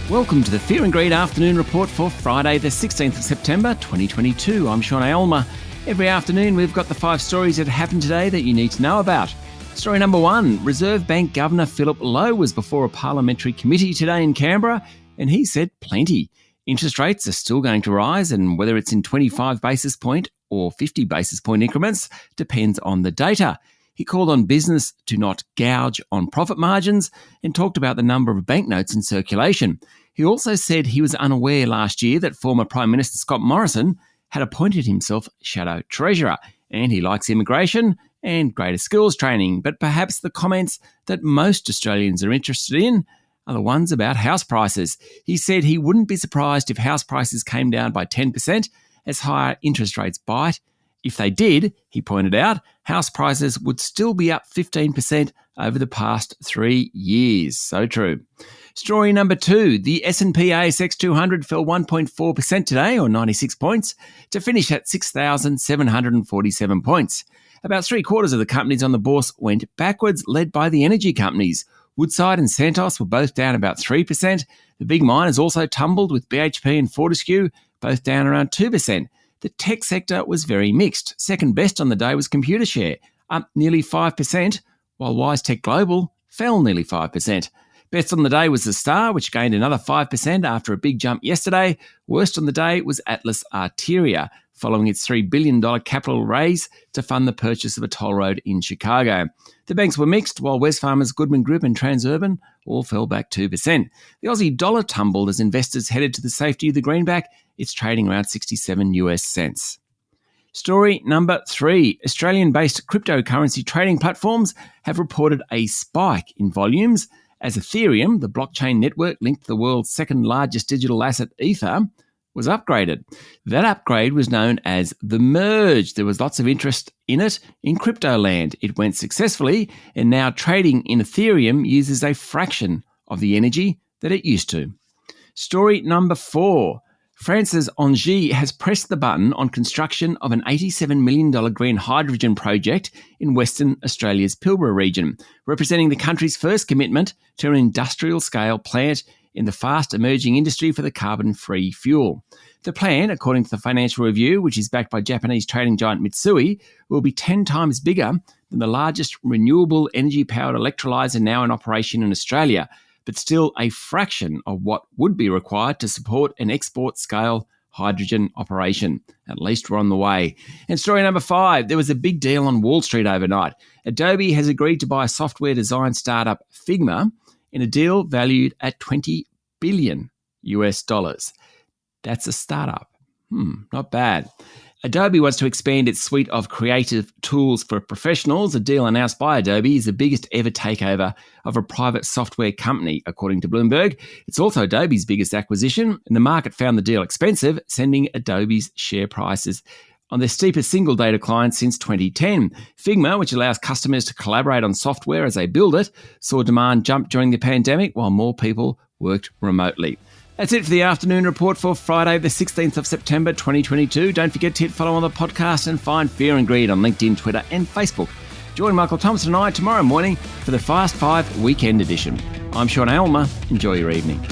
Welcome to the Fear and Greed Afternoon Report for Friday, the 16th of September, 2022. I'm Sean Aylmer. Every afternoon, we've got the 5 stories that happened today that you need to know about. Story number 1, Reserve Bank Governor Philip Lowe was before a parliamentary committee today in Canberra, and he said plenty. Interest rates are still going to rise, and whether it's in 25 basis point or 50 basis point increments depends on the data. He called on business to not gouge on profit margins and talked about the number of banknotes in circulation. He also said he was unaware last year that former Prime Minister Scott Morrison had appointed himself Shadow Treasurer, and he likes immigration and greater skills training. But perhaps the comments that most Australians are interested in are the ones about house prices. He said he wouldn't be surprised if house prices came down by 10% as higher interest rates bite. If they did, he pointed out, house prices would still be up 15% over the past 3 years. So true. Story number 2, the S&P ASX 200 fell 1.4% today, or 96 points, to finish at 6,747 points. About 3/4 of the companies on the bourse went backwards, led by the energy companies. Woodside and Santos were both down about 3%. The big miners also tumbled, with BHP and Fortescue both down around 2%. The tech sector was very mixed. Second best on the day was Computershare, up nearly 5%, while WiseTech Global fell nearly 5%. Best on the day was The Star, which gained another 5% after a big jump yesterday. Worst on the day was Atlas Arteria, following its $3 billion capital raise to fund the purchase of a toll road in Chicago. The banks were mixed, while Wesfarmers, Goodman Group and Transurban all fell back 2%. The Aussie dollar tumbled as investors headed to the safety of the greenback. It's trading around 67 US cents. Story number 3, Australian-based cryptocurrency trading platforms have reported a spike in volumes as Ethereum, the blockchain network linked to the world's second largest digital asset, Ether, was upgraded. That upgrade was known as the Merge. There was lots of interest in it in crypto land. It went successfully, and now trading in Ethereum uses a fraction of the energy that it used to. Story number 4. France's Engie has pressed the button on construction of an $87 million green hydrogen project in Western Australia's Pilbara region, representing the country's first commitment to an industrial-scale plant in the fast-emerging industry for the carbon-free fuel. The plan, according to the Financial Review, which is backed by Japanese trading giant Mitsui, will be 10 times bigger than the largest renewable energy-powered electrolyser now in operation in Australia, but still a fraction of what would be required to support an export-scale hydrogen operation. At least we're on the way. And story number 5, there was a big deal on Wall Street overnight. Adobe has agreed to buy software design startup Figma in a deal valued at $20 billion US. That's a startup. Not bad. Adobe wants to expand its suite of creative tools for professionals. A deal announced by Adobe is the biggest ever takeover of a private software company, according to Bloomberg. It's also Adobe's biggest acquisition, and the market found the deal expensive, sending Adobe's share prices on their steepest single-day decline since 2010. Figma, which allows customers to collaborate on software as they build it, saw demand jump during the pandemic while more people worked remotely. That's it for the afternoon report for Friday, the 16th of September, 2022. Don't forget to hit follow on the podcast and find Fear and Greed on LinkedIn, Twitter and Facebook. Join Michael Thompson and I tomorrow morning for the Fast 5 Weekend Edition. I'm Sean Aylmer. Enjoy your evening.